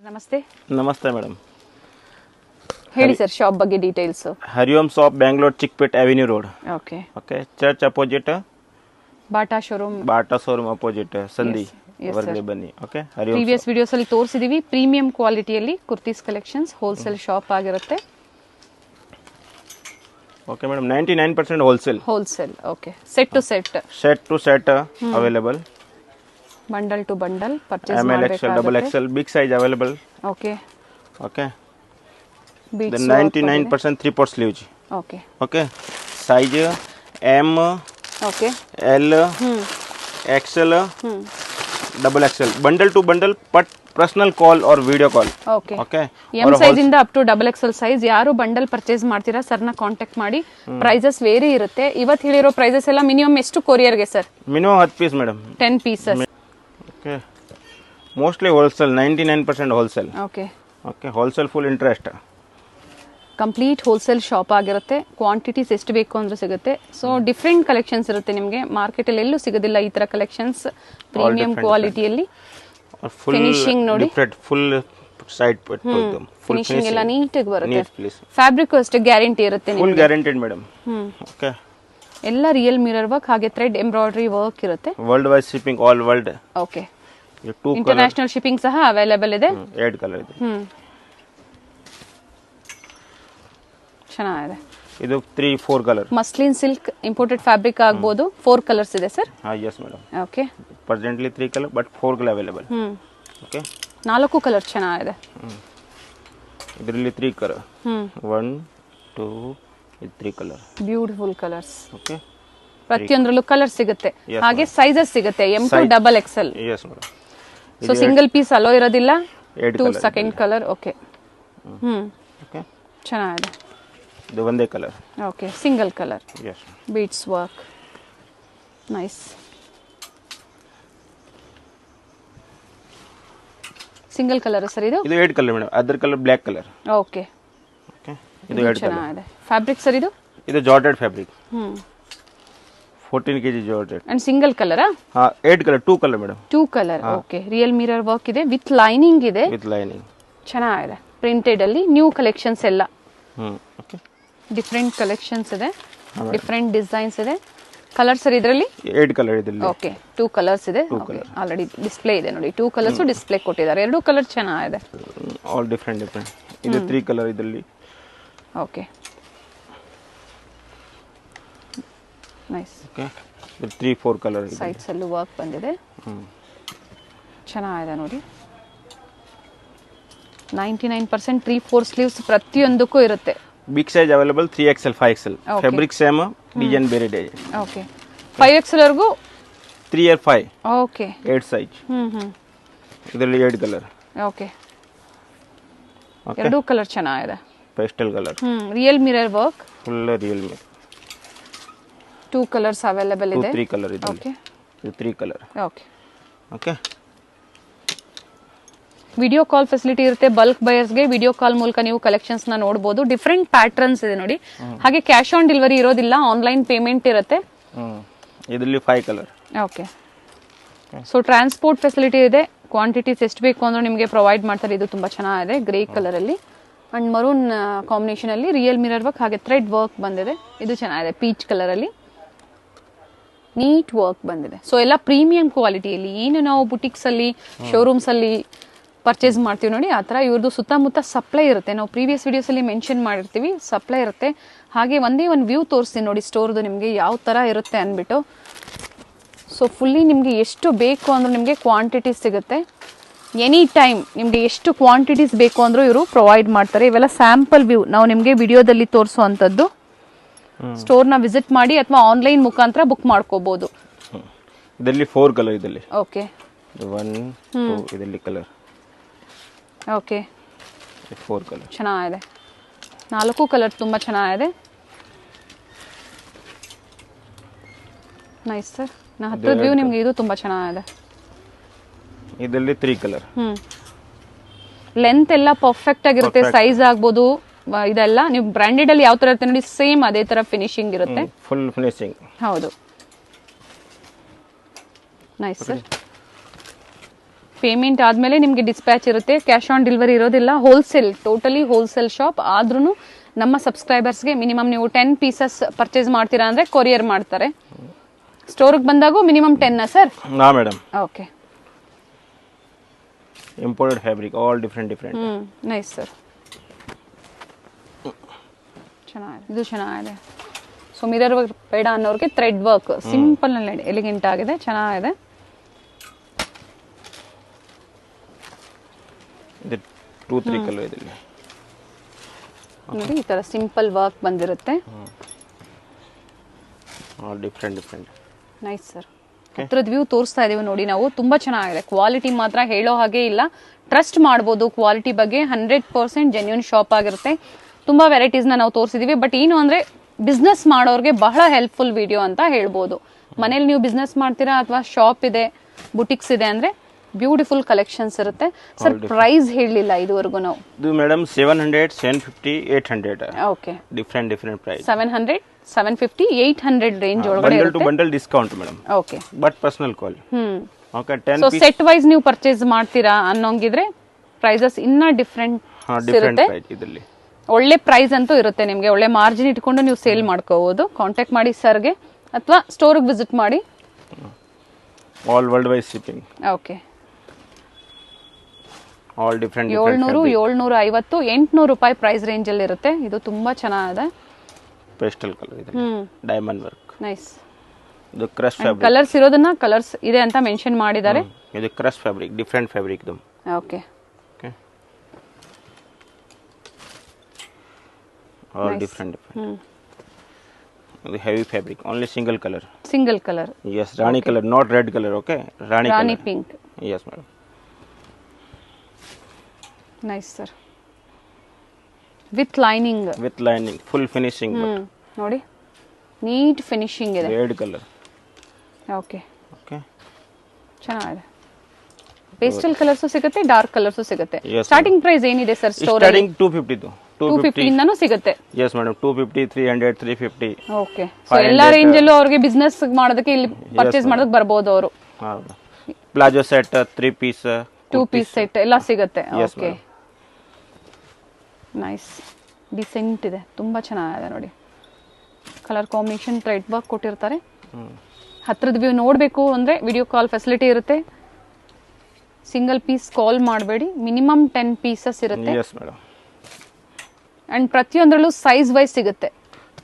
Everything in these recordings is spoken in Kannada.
ನಮಸ್ತೆ. ನಮಸ್ತೆ ಮೇಡಮ್. ಹೇಳಿ ಸರ್ ಶಾಪ್ ಬಗ್ಗೆ details. Hariom shop Bangalore Chickpet avenue road. Okay okay, church opposite Bata showroom opposite ಸಂಧಿ ಹೊರಗಡೆ ಬನ್ನಿ. ಓಕೆ, ಹರಿओम. ಪ್ರೀವಿಯಸ್ ವಿಡಿಯೋಸ್ ಅಲ್ಲಿ ತೋರಿಸಿದೀವಿ ಪ್ರೀಮಿಯಂ ಕ್ವಾಲಿಟಿಯಲ್ಲಿ ಕುರ್ತೀಸ್ ಕಲೆಕ್ಷನ್ಸ್ ಹೋಲ್ಸೇಲ್ ಶಾಪ್ ಆಗಿರುತ್ತೆ. Okay madam, 99% wholesale. Okay, set to set available. Bundle to bundle purchase ML XL double ಮಾಡಬೇಕಾಗುತ್ತೆ. XL big size available. Okay, okay, ಬೀಚ್ then 99% 3/4 sleeves. Okay okay, size M okay L XL double XL bundle to bundle but personal call or video call. Okay okay, M size ಇಂದ up to double XL size ಯಾರು ಬಂಡಲ್ ಪರ್ಚೇಸ್ ಮಾಡ್ತೀರಾ ಸರ್ನ ಕಾಂಟ್ಯಾಕ್ಟ್ ಮಾಡಿ. ಪ್ರೈಸಸ್ ವೇರಿ ಇರುತ್ತೆ. ಇವತ್ತು ಹೇಳಿರೋ ಪ್ರೈಸಸ್ ಎಲ್ಲ ಮಿನಿಮಮ್ ಎಷ್ಟು ಕೊರಿಯರ್ಗೆ sir? Minimum 10 piece madam. 10 pieces. Okay, mostly wholesale, 99% wholesale. Okay okay, wholesale full interest. Complete wholesale shop ಆಗಿರುತ್ತೆ. ಕ್ವಾಂಟಿಟೀಸ್ ಎಷ್ಟು ಬೇಕು ಅಂದ್ರೆ ಸಿಗುತ್ತೆ. ಸೊ ಡಿಫ್ರೆಂಟ್ ಕಲೆಕ್ಷನ್ಸ್ ಇರುತ್ತೆ ನಿಮಗೆ ಮಾರ್ಕೆಟಲ್ಲಿ ಎಲ್ಲೂ ಸಿಗೋದಿಲ್ಲ ಈ ತರ ಕಲೆಕ್ಷನ್ಸ್ ಪ್ರೀಮಿಯಂ ಕ್ವಾಲಿಟಿಯಲ್ಲಿ. ಫುಲ್ ಫಿನಿಶಿಂಗ್ ನೋಡಿ, ಫುಲ್ ಸೈಡ್ ಫಿನಿಶಿಂಗ್ ಎಲ್ಲ ನೀಟಾಗಿ ಬರುತ್ತೆ. Neat please. ಫ್ಯಾಬ್ರಿಕ್ ಅಷ್ಟೇ ಗ್ಯಾರಂಟಿ ಇರುತ್ತೆ ಫುಲ್ ನಿಮಗೆ. Guaranteed madam. ಓಕೆ, ಎಲ್ಲ ರಿಯಲ್ ಮಿರರ್ ವರ್ಕ್ ಹಾಗೆ ಥ್ರೆಡ್ ಎಂಬ್ರಾಯ್ಡರಿ ವರ್ಕ್ ಇರುತ್ತೆ. World wide shipping, all world. Okay, 2 colour, international shipping ಸಹ ಅವೈಲೇಬಲ್ ಇದೆ. 8 ಕಲರ್ ಇದೆ. ಚೆನ್ನಾಗಿದೆ. ಇದು 3-4 colour. Muslin silk imported fabric ಆಗ್ಬೋದು. 4 ಕಲರ್ಸ್ ಇದೆ ಸರ್. ಹಾ, yes madam. Okay, presently 3 colour but 4 colour available. Okay, 4 colour ಚೆನ್ನಾಗಿದೆ. ಇದರಲ್ಲಿ 3 colour, 1 2 3 colour. Beautiful colours. Okay, ಪ್ರತಿಯೊಂದರಲ್ಲೂ ಕಲರ್ ಸಿಗುತ್ತೆ. Yes, ಹಾಗೆ ಸೈಜಸ್ ಸಿಗುತ್ತೆ M to double XL. Yes madam. So single piece allow ಇರೋದಿಲ್ಲ. 8 2 colour. Second colour. Okay, okay, ಚೆನ್ನಾಗಿದೆ. ಇದು ಒಂದೇ colour. Okay, single colour yes. Beads work nice. Single colour sir ಇದು. ಇದು 8 colour madam. Other colour black colour. Okay, okay, ಇದು 8 ಕಲರ್. ಚೆನ್ನಾಗಿದೆ. ಫ್ಯಾಬ್ರಿಕ್ ಸರ್ ಇದು. ಇದು georgette fabric. 14 kg georgette. And single ಕಲರಾ? ಹಾ, 8 colour, 2 colour madam. 2 colour. Okay, real mirror work ಇದೆ ವಿತ್ ಲೈನಿಂಗ್ ಇದೆ. ವಿತ್ ಲೈನಿಂಗ್ ಚೆನ್ನಾಗಿದೆ. ಪ್ರಿಂಟೆಡ್ ಅಲ್ಲಿ ನ್ಯೂ ಕಲೆಕ್ಷನ್ಸ್ ಎಲ್ಲ. ಓಕೆ, ಡಿಫ್ರೆಂಟ್ ಕಲೆಕ್ಷನ್ಸ್ ಇದೆ, ಡಿಫ್ರೆಂಟ್ ಡಿಸೈನ್ಸ್ ಇದೆ. ಕಲರ್ ಸರ್ ಇದರಲ್ಲಿ 8 ಕಲರ್ ಇದರಲ್ಲಿ. ಓಕೆ, 2 ಕಲರ್ಸ್ ಇದೆ. ಆಲ್ರೆಡಿ ಡಿಸ್ಪ್ಲೇ ಇದೆ ನೋಡಿ. 2 ಕಲರ್ಸ್ ಡಿಸ್ಪ್ಲೇ ಕೊಟ್ಟಿದ್ದಾರೆ. 2 ಕಲರ್ ಚೆನ್ನಾಗಿದೆ. All different. ಇದು 3 ಕಲರ್ ಇದರಲ್ಲಿ. Okay, nice. ಓಕೆ, ಇದು 3-4 ಕಲರ್ ಇದೆ. ಸೈಡ್ಸ್ ಅಲ್ಲೂ ವರ್ಕ್ ಬಂದಿದೆ. ಚೆನ್ನಾಗಿದೆ ನೋಡಿ. 99% 3-4 ಸ್ಲೀವ್ಸ್ ಪ್ರತಿಯೊಂದಕ್ಕೂ ಇರುತ್ತೆ. Big size available 3XL 5XL. Fabric same, design ಬೇರೆ ಡಿಸೈನ್. ಓಕೆ, 5XL ವರೆಗೂ 3 or 5. Okay, 8 size. ಇದರಲ್ಲಿ 8 ಕಲರ್. ಓಕೆ, 2 ಕಲರ್ ಚೆನ್ನಾಗಿದೆ. Pastel colour. Real mirror work. Full real mirror. 2 colours available ಇದೆ. 3 ಕಲರ್ ಇದೆ. ಓಕೆ, ಇದು 3 colour. Okay, okay, video call facility ಇರುತ್ತೆ. ಬಲ್ಕ್ ಬಯರ್ಸ್ಗೆ ವಿಡಿಯೋ ಕಾಲ್ ಮೂಲಕ ನೀವು ಕಲೆಕ್ಷನ್ಸ್ ನ ನೋಡಬಹುದು. ಡಿಫ್ರೆಂಟ್ ಪ್ಯಾಟರ್ನ್ಸ್ ಇದೆ ನೋಡಿ. ಹಾಗೆ ಕ್ಯಾಶ್ ಆನ್ ಡೆಲಿವರಿ ಇರೋದಿಲ್ಲ, ಆನ್ಲೈನ್ ಪೇಮೆಂಟ್ ಇರುತ್ತೆ. ಇದರಲ್ಲಿ 5 colour. Okay, so transport facility ಇದೆ. ಕ್ವಾಂಟಿಟೀಸ್ ಎಷ್ಟು ಬೇಕು ಅಂದ್ರೆ ನಿಮಗೆ ಪ್ರೊವೈಡ್ ಮಾಡ್ತಾರೆ. ಇದು ತುಂಬಾ ಚೆನ್ನಾಗಿದೆ ಗ್ರೇ ಕಲರ್ ಅಲ್ಲಿ ಅಂಡ್ ಮರೂನ್ ಕಾಂಬಿನೇಷನ್ ಅಲ್ಲಿ ರಿಯಲ್ ಮಿರರ್ ವರ್ಕ್ ಹಾಗೆ ಥ್ರೆಡ್ ವರ್ಕ್ ಬಂದಿದೆ. ಇದು ಚೆನ್ನಾಗಿದೆ. ಪೀಚ್ ಕಲರ್ ಅಲ್ಲಿ ನೀಟ್ ವರ್ಕ್ ಬಂದಿದೆ. ಸೊ ಎಲ್ಲ ಪ್ರೀಮಿಯಂ ಕ್ವಾಲಿಟಿಯಲ್ಲಿ ಏನು ನಾವು ಬುಟಿಕ್ಸ್ ಅಲ್ಲಿ ಶೋರೂಮ್ಸ್ ಅಲ್ಲಿ ಪರ್ಚೇಸ್ ಮಾಡ್ತೀವಿ ನೋಡಿ ಆ ಥರ ಇವ್ರದ್ದು ಸುತ್ತಮುತ್ತ ಸಪ್ಲೈ ಇರುತ್ತೆ. ನಾವು ಪ್ರೀವಿಯಸ್ ವಿಡಿಯೋಸ್ ಅಲ್ಲಿ ಮೆನ್ಷನ್ ಮಾಡಿರ್ತೀವಿ, ಸಪ್ಲೈ ಇರುತ್ತೆ. ಹಾಗೆ ಒಂದೇ ಒಂದು ವ್ಯೂ ತೋರಿಸ್ತೀನಿ ನೋಡಿ ಸ್ಟೋರ್ದು ನಿಮಗೆ ಯಾವ ಥರ ಇರುತ್ತೆ ಅಂದ್ಬಿಟ್ಟು. ಸೊ ಫುಲ್ಲಿ ನಿಮಗೆ ಎಷ್ಟು ಬೇಕು ಅಂದ್ರೆ ನಿಮಗೆ ಕ್ವಾಂಟಿಟೀಸ್ ಸಿಗುತ್ತೆ. ಎನಿ ಟೈಮ್ ನಿಮಗೆ ಎಷ್ಟು ಕ್ವಾಂಟಿಟೀಸ್ ಬೇಕು ಅಂದ್ರೂ ಇವರು ಪ್ರೊವೈಡ್ ಮಾಡ್ತಾರೆ. ಇವೆಲ್ಲ ಸ್ಯಾಂಪಲ್ ವ್ಯೂ ನಾವು ನಿಮಗೆ ವಿಡಿಯೋದಲ್ಲಿ ತೋರಿಸುವಂಥದ್ದು. ಸ್ಟೋರ್ನ ವಿಸಿಟ್ ಮಾಡಿ ಅಥವಾ ಆನ್ಲೈನ್ ಮುಖಾಂತರ ಬುಕ್ ಮಾಡ್ಕೋಬಹುದು. ಇದರಲ್ಲಿ 4 ಕಲರ್ ಇದರಲ್ಲಿ. ಓಕೆ, 1 2 ಇದರಲ್ಲಿ ಕಲರ್. ಓಕೆ, 4 ಕಲರ್ ಚೆನ್ನಾಗಿದೆ. 4 ಕಲರ್ ತುಂಬಾ ಚೆನ್ನಾಗಿದೆ. Nice sir. ನಾ ಹತ್ತಿರದ ವ್ಯೂ ನಿಮ್ಗೆ ಇದು ತುಂಬಾ ಚೆನ್ನಾಗಿದೆ. ಇದರಲ್ಲಿ 3 ಕಲರ್. ಲೆಂತ್ ಎಲ್ಲ ಪರ್ಫೆಕ್ಟ್ ಆಗಿರುತ್ತೆ. ಸೈಜ್ ಆಗ್ಬೋದು ಇದೆಲ್ಲ ನೀವು ಬ್ರಾಂಡೆಡ್ ಅಲ್ಲಿ ಯಾವ ತರ ಇರುತ್ತೆ ನೋಡಿ ಸೇಮ್ ಅದೇ ತರ ಫಿನಿಶಿಂಗ್ ಇರುತ್ತೆ. Full finishing. ಹೌದು, ನೈಸ್ ಸರ್. ಪೇಮೆಂಟ್ ಆದಮೇಲೆ ನಿಮಗೆ ಡಿಸ್ಪ್ಯಾಚ್ ಇರುತ್ತೆ, ಕ್ಯಾಶ್ ಆನ್ ಡೆಲಿವರಿ ಇರೋದಿಲ್ಲ. Wholesale, totally wholesale shop. ಆದ್ರೂ ನಮ್ಮ ಸಬ್ಸ್ಕ್ರೈಬರ್ಸ್ಗೆ ಮಿನಿಮಮ್ ನೀವು 10 ಪೀಸಸ್ ಪರ್ಚೇಸ್ ಮಾಡ್ತೀರಾ ಅಂದರೆ ಕೊರಿಯರ್ ಮಾಡ್ತಾರೆ. ಸ್ಟೋರ್ಗೆ ಬಂದಾಗೂ ಮಿನಿಮಮ್ 10 ಸರ್? ಹಾಂ madam. Okay. Imported fabric, all different. Nice sir, ಚೆನ್ನಾಗಿದೆ, ಇದು ಚೆನ್ನಾಗಿದೆ. ಸೊ ಮಿರರ್ ವರ್ಕ್ ಬೇಡ ಅನ್ನೋರಿಗೆ ಥ್ರೆಡ್ ವರ್ಕ್ ಸಿಂಪಲ್ ನಲ್ಲಿ ಎಲಿಗೆಂಟ್ ಆಗಿದೆ, ಚೆನ್ನಾಗಿದೆ. ಇದು 2-3 ಕಲರ್ ಇದೆ ನೋಡಿ, ಈ ತರ ಸಿಂಪಲ್ ವರ್ಕ್ ಬಂದಿರುತ್ತೆ. ಡಿಫ್ರೆಂಟ್. Nice sir. ಹತ್ರದ ವ್ಯೂ ತೋರಿಸ್ತಾ ಇದೀವಿ ನೋಡಿ ನಾವು. ತುಂಬಾ ಚೆನ್ನಾಗಿದೆ, ಕ್ವಾಲಿಟಿ ಮಾತ್ರ ಹೇಳೋ ಹಾಗೆ ಇಲ್ಲ, ಟ್ರಸ್ಟ್ ಮಾಡ್ಬೋದು ಕ್ವಾಲಿಟಿ ಬಗ್ಗೆ. 100% ಜೆನ್ಯೂನ್ ಶಾಪ್ ಆಗಿರುತ್ತೆ. ತುಂಬಾ ವೆರೈಟೀಸ್ನ ನಾವು ತೋರಿಸಿದೀವಿ. ಬಟ್ ಏನು ಅಂದ್ರೆ ಬಿಸ್ನೆಸ್ ಮಾಡೋರಿಗೆ ಬಹಳ ಹೆಲ್ಪ್ಫುಲ್ ವಿಡಿಯೋ ಅಂತ ಹೇಳ್ಬೋದು. ಮನೇಲಿ ನೀವು ಬಿಸ್ನೆಸ್ ಮಾಡ್ತೀರಾ ಅಥವಾ ಶಾಪ್ ಇದೆ, ಬುಟಿಕ್ಸ್ ಇದೆ ಅಂದ್ರೆ ಬ್ಯೂಟಿಫುಲ್ ಕಲೆಕ್ಷನ್ಸ್ ಇರುತ್ತೆ. ಸರ್ ಪ್ರೈಸ್ ಹೇಳಲಿಲ್ಲ ಇದುವರೆಗೂ ನಾವು. ಇದು madam 700, 750, 800. Okay, different price. 700, 750, 800 range ಒಳಗಡೆ bundle to bundle discount madam. Okay, but personal call. Okay, 10 so set wise ನೀವು ಪರ್ಚೇಸ್ ಮಾಡ್ತೀರಾ ಅನ್ನೋಂಗಿದ್ರೆ ಪ್ರೈಸಸ್ ಇನ್ನ ಡಿಫ್ರೆಂಟ್ ಇರುತ್ತೆ. ಇದರಲ್ಲಿ ಒಳ್ಳೆ ಪ್ರೈಸ್ ಅಂತೂ ಇರುತ್ತೆ ನಿಮಗೆ. ಒಳ್ಳೆ ಮಾರ್ಜಿನ್ ಇಟ್ಕೊಂಡು ನೀವು ಸೇಲ್ ಮಾಡ್ಕೋಬಹುದು. ಕಾಂಟ್ಯಾಕ್ಟ್ ಮಾಡಿ ಸರ್ಗೆ ಅಥವಾ ಸ್ಟೋರ್ಗೆ ವಿಸಿಟ್ ಮಾಡಿ. All world wide shipping. Okay, all different. 700, 750, 800 ರೂಪಾಯಿ ಪ್ರೈಸ್ ರೇಂಜ್ ಅಲ್ಲಿ ಇರುತ್ತೆ. ಇದು ತುಂಬಾ ಚೆನ್ನಾಗಿದೆ. ಪೇಸ್ಟಲ್ ಕಲರ್ ಇದೆ, ಡೈಮಂಡ್ ವರ್ಕ್. ನೈಸ್. ಇದು ಕ್ರಶ್ ಫ್ಯಾಬ್ರಿಕ್. ಕಲರ್ಸ್ ಇರೋದನ್ನ ಕಲರ್ಸ್ ಇದೆ ಅಂತ ಮೆನ್ಷನ್ ಮಾಡಿದ್ದಾರೆ. ಇದು ಕ್ರಶ್ ಫ್ಯಾಬ್ರಿಕ್, ಡಿಫ್ರೆಂಟ್ ಫ್ಯಾಬ್ರಿಕ್ ಇದು. Okay, all different. The heavy fabric, only single color. Yes, Rani color, not red color. Okay, Rani color. Pink. Yes madam. Nice sir. With lining, full finishing. ನೋಡಿ, neat finishing ಇದೆ. Red color. Okay. ಚೆನ್ನಾಗಿದೆ. ಪೇಸ್ಟಲ್ ಕಲರ್ಸ್ ಸಿಗುತ್ತೆ, ಡಾರ್ಕ್ ಕಲರ್ಸ್ ಸಿಗುತ್ತೆ. ಸ್ಟಾರ್ಟಿಂಗ್ ಪ್ರೈಸ್ ಏನಿದೆ ಸರ್ ಸ್ಟೋರ್ ಅಲ್ಲಿ? ಸ್ಟಾರ್ಟಿಂಗ್ 250. 250 ಇಂದನೂ ಸಿಗುತ್ತೆ. Yes madam, 250, 300, 350. ಓಕೆ, ಸೊ ಎಲ್ಲಾ ರೇಂಜ್ ಅಲ್ಲೂ ಅವರಿಗೆ ಬಿಸ್ನೆಸ್ ಮಾಡೋದಕ್ಕೆ ಇಲ್ಲಿ ಪರ್ಚೇಸ್ ಮಾಡೋದಕ್ಕೆ ಬರಬಹುದು ಅವರು. ಹೌದು. Palazzo set, 3 piece, 2 piece set ಎಲ್ಲ ಸಿಗುತ್ತೆ. ಓಕೆ, ನೈಸ್, ಡಿಸೆಂಟ್ ಇದೆ, ತುಂಬಾ ಚೆನ್ನಾಗಿದೆ ನೋಡಿ. ಕಲರ್ ಕಾಂಬಿನೇಷನ್ ಥ್ರೆಡ್ ವರ್ಕ್ ಕೊಟ್ಟಿರ್ತಾರೆ. ಹತ್ರದ ವ್ಯೂ ನೋಡಬೇಕು ಅಂದ್ರೆ ವಿಡಿಯೋ ಕಾಲ್ ಫೆಸಿಲಿಟಿ ಇರುತ್ತೆ. ಸಿಂಗಲ್ ಪೀಸ್ ಕಾಲ್ ಮಾಡಬೇಡಿ, ಮಿನಿಮಮ್ 10 ಪೀಸಸ್ ಇರುತ್ತೆ. Yes madam. ಅಂಡ್ ಪ್ರತಿಯೊಂದರಲ್ಲೂ ಸೈಜ್ ವೈಸ್ ಸಿಗುತ್ತೆ.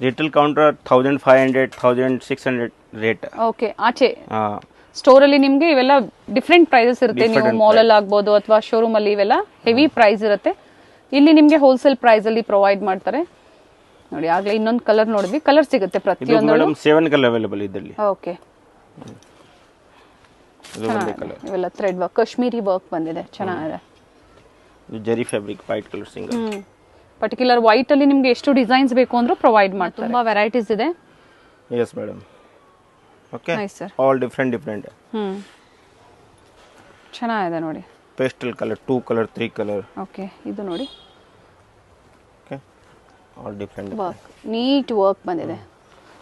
Retail counter 1500, 1600 rate. ಓಕೆ, ಆಚೆ ಸ್ಟೋರ್ ಅಲ್ಲಿ ನಿಮ್ಗೆ ಇವೆಲ್ಲ ಡಿಫ್ರೆಂಟ್ ಪ್ರೈಸಸ್ ಇರುತ್ತೆ. ನೀವು ಮಾಲ್ ಅಲ್ಲಿ ಆಗ್ಬೋದು ಅಥವಾ ಶೋರೂಮ್ ಅಲ್ಲಿ ಇವೆಲ್ಲ ಹೆವಿ ಪ್ರೈಸ್ ಇರುತ್ತೆ. ಇಲ್ಲಿ ನಿಮ್ಗೆ ಹೋಲ್ಸೇಲ್ ಪ್ರೈಸ್ ಅಲ್ಲಿ ಪ್ರೊವೈಡ್ ಮಾಡ್ತಾರೆ ನೋಡಿ. ಆಗ್ಲೇ ಇನ್ನೊಂದು ಕಲರ್ ನೋಡಿದ್ವಿ, ಕಲರ್ ಸಿಗುತ್ತೆ ಪ್ರತಿಯೊಂದು. 7 ಕಲರ್ ಅವೈಲೇಬಲ್ ಇದರಲ್ಲಿ. ಓಕೆ, ಇವೆಲ್ಲ ಥ್ರೆಡ್ ವರ್ಕ್, ಕಾಶ್ಮೀರಿ ವರ್ಕ್ ಬಂದಿದೆ, ಚೆನ್ನಾಗಿದೆ. ಜರಿ fabric, white colour single. Particular white ಅಲ್ಲಿ ನಿಮ್ಗೆ ಎಷ್ಟು ಡಿಸೈನ್ಸ್ ಬೇಕು ಅಂದ್ರೂ ಪ್ರೊವೈಡ್ ಮಾಡ್ತಾರೆ. ತುಂಬಾ ವೆರೈಟೀಸ್ ಇದೆ. Yes madam. Okay, nice sir. all different. ಚೆನ್ನಾಗಿದೆ ನೋಡಿ. Pastel colour, 2 colour, 3 colour. Okay, ಇದು ನೋಡಿ. Okay, all different work, neat work ಬಂದಿದೆ.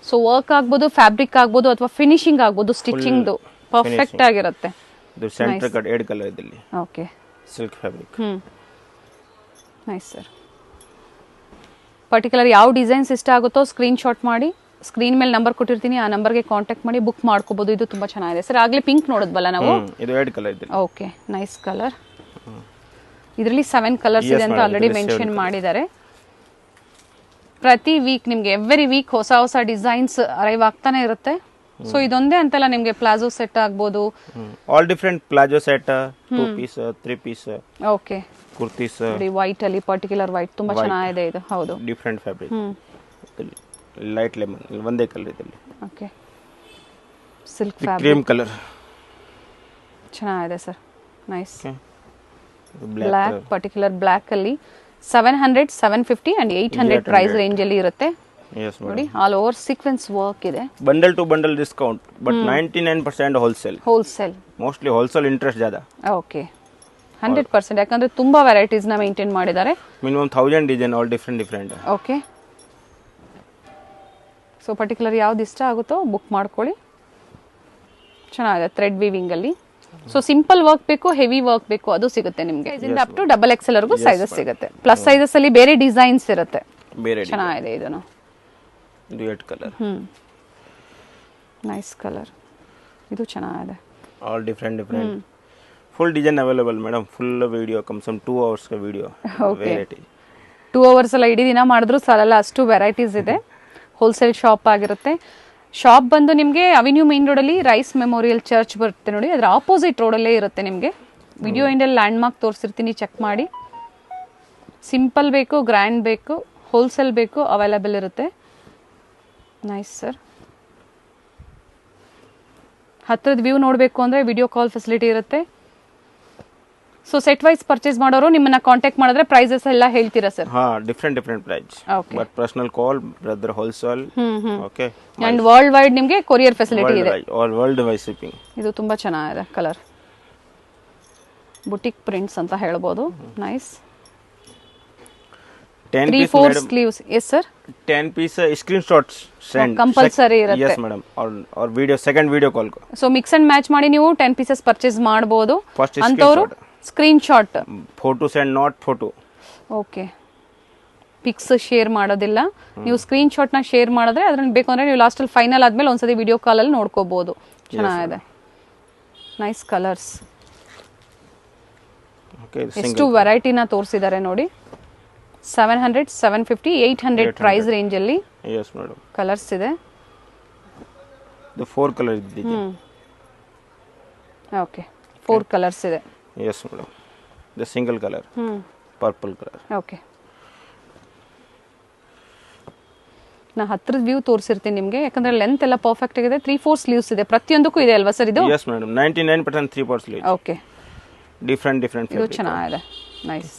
ಸೊ ವರ್ಕ್ ಆಗ್ಬೋದು, ಫ್ಯಾಬ್ರಿಕ್ ಆಗ್ಬೋದು ಅಥವಾ ಫಿನಿಶಿಂಗ್ ಆಗ್ಬೋದು, ಸ್ಟಿಚಿಂಗ್ ಪರ್ಫೆಕ್ಟ್ ಆಗಿರುತ್ತೆ. ಇದು ಸೆಂಟರ್ ಕಟ್ 8 ಕಲರ್ ಇದರಲ್ಲಿ. Okay, silk fabric. Nice sir. Particular ಯಾವ ಡಿಸೈನ್ಸ್ ಇಷ್ಟ ಆಗುತ್ತೋ ಸ್ಕ್ರೀನ್ ಶಾಟ್ ಮಾಡಿ, ಸ್ಕ್ರೀನ್ ಮೇಲೆ ನಂಬರ್ ಕೊಟ್ಟಿರ್ತೀನಿ, ಆ ನಂಬರ್ಗೆ ಕಾಂಟ್ಯಾಕ್ಟ್ ಮಾಡಿ ಬುಕ್ ಮಾಡ್ಕೋಬಹುದು. ಇದು ತುಂಬಾ ಚೆನ್ನಾಗಿದೆ ಸರ್. ಆಗ್ಲೇ ಪಿಂಕ್ ನೋಡಿದ್ವಲ್ಲ ನಾವು, ಇದು 8 ಕಲರ್ ಇದೆ. Okay, nice colour. ಇದರಲ್ಲಿ 7 ಕಲರ್ಸ್ ಇದೆ ಅಂತ ಆಲ್ರೆಡಿ ಮೆನ್ಷನ್ ಮಾಡಿದ್ದಾರೆ. ಪ್ರತಿ ವೀಕ್ ನಿಮ್ಗೆ ಎವ್ರಿ ವೀಕ್ ಹೊಸ ಹೊಸ ಡಿಸೈನ್ಸ್ ಅರೈವ್ ಆಗ್ತಾನೆ ಇರುತ್ತೆ. ಸೊ ಇದೊಂದೇ ಅಂತಲ್ಲ, ನಿಮ್ಗೆ ಪ್ಲಾಜೋ ಸೆಟ್ ಆಗ್ಬೋದು, all different palazzo set, 2 piece, 3 piece. Okay, kurtis white ಅಲ್ಲಿ, ಪರ್ಟಿಕ್ಯುಲರ್ ವೈಟ್ ತುಂಬಾ ಚೆನ್ನಾಗಿದೆ ಇದು. ಹೌದು, ಡಿಫರೆಂಟ್ ಫ್ಯಾಬ್ರಿಕ್. ಲೈಟ್ ಲೆಮನ್ ಒಂದೇ ಕಲರ್ ಇದೆ. Okay, silk fabric, cream colour ಚೆನ್ನಾಗಿದೆ sir. Nice. Black, particular black ಅಲ್ಲಿ 700, 750 ಅಂಡ್ 800 ಪ್ರೈಸ್ ರೇಂಜ್ ಅಲ್ಲಿ ಇರುತ್ತೆ. ನೋಡಿ, ಆಲ್ ಓವರ್ ಸೀಕ್ವೆನ್ಸ್ ವರ್ಕ್ ಇದೆ. Bundle to bundle discount, but 99% wholesale. Mostly wholesale interest ज़्यादा. ಓಕೆ, 100%, ಯಾಕಂದ್ರೆ ತುಂಬಾ ವೆರೈಟೀಸ್ ನ ಮೇಂಟೈನ್ ಮಾಡಿದ್ದಾರೆ. Minimum 1000 design, all different. Okay, so particular ಯಾವ್ದು ಇಷ್ಟ ಆಗುತ್ತೋ ಬುಕ್ ಮಾಡ್ಕೊಳ್ಳಿ. ಚೆನ್ನಾಗಿದೆ, ಥ್ರೆಡ್ ವೀವಿಂಗ್ ಅಲ್ಲಿ. ಸೊ ಸಿಂಪಲ್ ವರ್ಕ್ ಬೇಕು, ಹೆವಿ ವರ್ಕ್ ಬೇಕು, ಅದು ಸಿಗುತ್ತೆ ನಿಮಗೆ. ಇದರಿಂದ ಅಪ್ ಟು ಡಬಲ್ ಎಕ್ಸೆಲ್ ವರೆಗೂ ಸೈಜಸ್ ಸಿಗುತ್ತೆ. ಪ್ಲಸ್ ಸೈಜಸ್ ಅಲ್ಲಿ ಬೇರೆ ಡಿಸೈನ್ಸ್ ಇರುತ್ತೆ. ಬೇರೆ ಚೆನ್ನಾಗಿದೆ ಇದನ್ನು. Duet colour. Nice colour. ಇದು ಚೆನ್ನಾಗಿದೆ. All different full design available madam. Full video ಕಮ್ ಸಮ್ 2 hours का ವಿಡಿಯೋ. ವೆರೈಟಿ 2 hours ಎಲ್ಲ ಇಡೀ ದಿನ ಮಾಡಿದ್ರು ಸಾಲಲ್ಲ, ಅಷ್ಟು ವೆರೈಟೀಸ್ ಇದೆ. ಹೋಲ್ಸೇಲ್ ಶಾಪ್ ಆಗಿರುತ್ತೆ. ಶಾಪ್ ಬಂದು ನಿಮಗೆ ಅವೆನ್ಯೂ ಮೇನ್ ರೋಡಲ್ಲಿ ರೈಸ್ ಮೆಮೋರಿಯಲ್ ಚರ್ಚ್ ಬರುತ್ತೆ ನೋಡಿ, ಅದರ ಆಪೋಸಿಟ್ ರೋಡಲ್ಲೇ ಇರುತ್ತೆ ನಿಮಗೆ. ವಿಡಿಯೋ ಎಂಡಲ್ಲಿ ಲ್ಯಾಂಡ್ ಮಾರ್ಕ್ ತೋರಿಸಿರ್ತೀನಿ, ಚೆಕ್ ಮಾಡಿ. ಸಿಂಪಲ್ ಬೇಕು, ಗ್ರ್ಯಾಂಡ್ ಬೇಕು, ಹೋಲ್ಸೇಲ್ ಬೇಕು, ಅವೈಲೇಬಲ್ ಇರುತ್ತೆ. Nice sir. ಹತ್ರದ ವ್ಯೂ ನೋಡಬೇಕು ಅಂದರೆ ವಿಡಿಯೋ ಕಾಲ್ ಫೆಸಿಲಿಟಿ ಇರುತ್ತೆ. ಸೊ ಸೆಟ್ ವೈಸ್ ಪರ್ಚೇಸ್ ಮಾಡೋರು ನಿಮ್ಮನ್ನ ಕಾಂಟ್ಯಾಕ್ಟ್ ಮಾಡಿದ್ರೆ ಪ್ರೈಸಸ್ ಎಲ್ಲ ಹೇಳ್ತೀರಾ ಸರ್? ಹಾ, different price. Okay. But personal call, brother wholesale. Okay. And world wide ನಿಮಗೆ ಕೊರಿಯರ್ ಫೆಸಿಲಿಟಿ ಇದೆ. All world wide shipping. ಇದು ತುಂಬಾ ಚೆನ್ನಾಗಿದೆ ಕಲರ್. ಬುಟಿಕ್ ಪ್ರಿಂಟ್ಸ್ ಅಂತ ಹೇಳ್ಬೋದು. Nice. 3/4 sleeves. Yes sir. 10 piece screenshots send. Compulsory ಇರುತ್ತೆ. Yes madam. Or video, second video call. So mix and match ಮಾಡಿ ನೀವು 10 pieces ಪರ್ಚೇಸ್ ಮಾಡಬಹುದು. First ಅಂತವರು screenshot. Photo send, not photo. Okay. Pics share ಮಾಡೋದಿಲ್ಲ. ನೀವು ಸ್ಕ್ರೀನ್ ಶಾಟ್ ನ ಶೇರ್ ಮಾಡಿದ್ರೆ ಅದ್ರಲ್ಲಿ ಬೇಕು ಅಂದ್ರೆ ನೀವು ಲಾಸ್ಟ್ ಅಲ್ಲಿ ಫೈನಲ್ ಆದ್ಮೇಲೆ ಒಂದ್ಸತಿ ವಿಡಿಯೋ ಕಾಲ್ ಅಲ್ಲಿ ನೋಡ್ಕೋಬಹುದು. ಚೆನ್ನಾಗಿದೆ. Nice colours. Okay. ಎಷ್ಟು ವೆರೈಟಿನ ತೋರಿಸಿದ್ದಾರೆ ನೋಡಿ. 700, 750, 800 ಪ್ರೈಸ್ ರೇಂಜ್ ಅಲ್ಲಿ. Yes madam. ಕಲರ್ಸ್ ಇದೆ. The 4 color ಇದೆ. ಓಕೆ. 4 ಕಲರ್ಸ್ ಇದೆ. Yes madam. The single color. Purple color. Okay. ನಾ ಹತ್ರದ ವ್ಯೂ ತೋರಿಸಿರ್ತೀನಿ ನಿಮಗೆ, ಯಾಕಂದ್ರೆ ಲೆಂತ್ ಎಲ್ಲ ಪರ್ಫೆಕ್ಟ್ ಆಗಿದೆ. 3/4 ಸ್ಲೀವ್ಸ್ ಇದೆ. ಪ್ರತಿಯೊಂದಕ್ಕೂ ಇದೆ ಅಲ್ವಾ ಸರ್ ಇದು? Yes madam. 99% 3/4 sleeves. Okay. Different ಇದು fabric. ಚೆನ್ನಾಗಿದೆ. ನೈಸ್.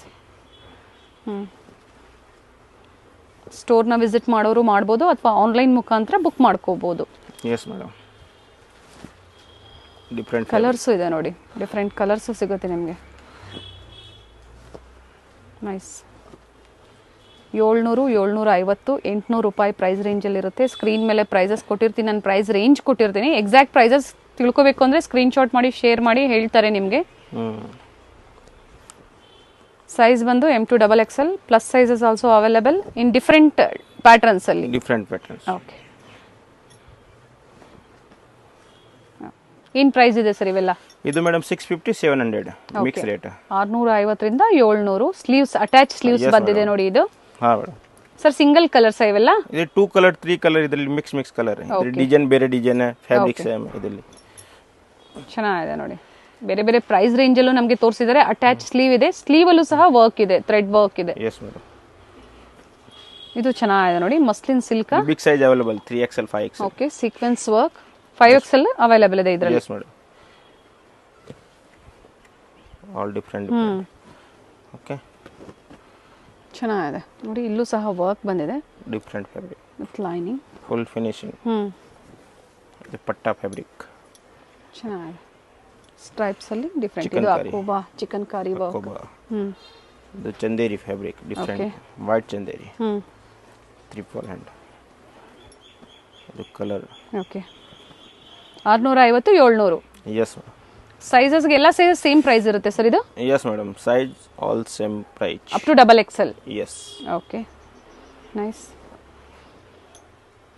ಸ್ಟೋರ್ನ ವಿಸಿಟ್ ಮಾಡೋರು ಮಾಡ್ಬೋದು ಅಥವಾ ಆನ್ಲೈನ್ ಮುಖಾಂತರ ಬುಕ್ ಮಾಡ್ಕೋಬಹುದು. Yes madam. Different ಕಲರ್ಸು ಇದೆ ನೋಡಿ. ಡಿಫ್ರೆಂಟ್ ಕಲರ್ಸು ಸಿಗುತ್ತೆ ನಿಮಗೆ. ನೈಸ್. 700, 750, 800 ರೂಪಾಯಿ ಪ್ರೈಸ್ ರೇಂಜಲ್ಲಿ ಇರುತ್ತೆ. ಸ್ಕ್ರೀನ್ ಮೇಲೆ ಪ್ರೈಸಸ್ ಕೊಟ್ಟಿರ್ತೀನಿ, ನಾನು ಪ್ರೈಸ್ ರೇಂಜ್ ಕೊಟ್ಟಿರ್ತೀನಿ. ಎಕ್ಸಾಕ್ಟ್ ಪ್ರೈಸಸ್ ತಿಳ್ಕೊಬೇಕು ಅಂದರೆ ಸ್ಕ್ರೀನ್ ಶಾಟ್ ಮಾಡಿ ಶೇರ್ ಮಾಡಿ ಹೇಳ್ತಾರೆ ನಿಮಗೆ. ಸೈಜ್ ಬಂದು M2 XXL plus sizes also available in different patterns ಅಲ್ಲಿ. Different patterns. ಓಕೆ. ಏನ್ ಪ್ರೈಸ್ ಇದೆ ಸರ್ ಇವೆಲ್ಲ? ಇದು ಮೇಡಮ್ 650, 700 ಮಿಕ್ಸ್ ರೇಟ್. 650 ರಿಂದ 700. ಸ್ಲೀವ್ಸ್ ಅಟ್ಯಾಚ್ ಸ್ಲೀವ್ಸ್ ಬಂದಿದೆ ನೋಡಿ ಇದು. ಹಾ ಮೇಡಮ್. ಸರ್ ಸಿಂಗಲ್ ಕಲರ್ಸ್ ಇವೆಲ್ಲ? ಇದು 2 ಕಲರ್ 3 ಕಲರ್ ಇದರಲ್ಲಿ ಮಿಕ್ಸ್ ಕಲರ್. ಡಿಸೈನ್ ಬೇರೆ ಡಿಸೈನ್, ಫ್ಯಾಬ್ರಿಕ್ ಸೇಮ್ ಇದರಲ್ಲಿ. ಚೆನ್ನಾಗಿದೆ ನೋಡಿ. ಬೇರೆ ಬೇರೆ ಪ್ರೈಸ್ ರೇಂಜ್ ಅಲ್ಲೂ ನಮಗೆ ತೋರಿಸಿದ್ದಾರೆ. ಅಟ್ಯಾಚ್ ಸ್ಲೀವ್ ಇದೆ. ಸ್ಲೀವ್ ಅಲ್ಲೂ ಸಹ ವರ್ಕ್ ಇದೆ, ಥ್ರೆಡ್ ವರ್ಕ್ ಇದೆ. Yes madam. ಇದು ಚೆನ್ನಾಗಿದೆ ನೋಡಿ. Muslin silk. Big size available 3XL, 5XL. Okay. Sequence work 5XL available ಇದೆ ಇದರಲ್ಲಿ. Yes madam. All different. Okay. ಚೆನ್ನಾಗಿದೆ ನೋಡಿ. ಇಲ್ಲೂ ಸಹ ವರ್ಕ್ ಬಂದಿದೆ. Different fabric. With lining. Full finishing. The patta fabric. ಚೆನ್ನಾಗಿದೆ. ಸ್ಟ್ರೈಪ್ಸ್ ಅಲ್ಲಿ ಡಿಫರೆಂಟ್. ಇದು ಅಕೋಬಾ ಚಿಕನ್ ಕಾರಿ work. The chanderi fabric, different. Okay. White chanderi. 3/4 hand. The color. Okay. 650, 700. Yes madam. ಸೈಜಸ್ಗೆ ಎಲ್ಲ ಸೈಜಸ್ ಸೇಮ್ ಪ್ರೈಸ್ ಇರುತ್ತೆ ಸರ್ ಇದು? Yes madam. Size all same price. Up to XXL. Yes. Okay. Nice.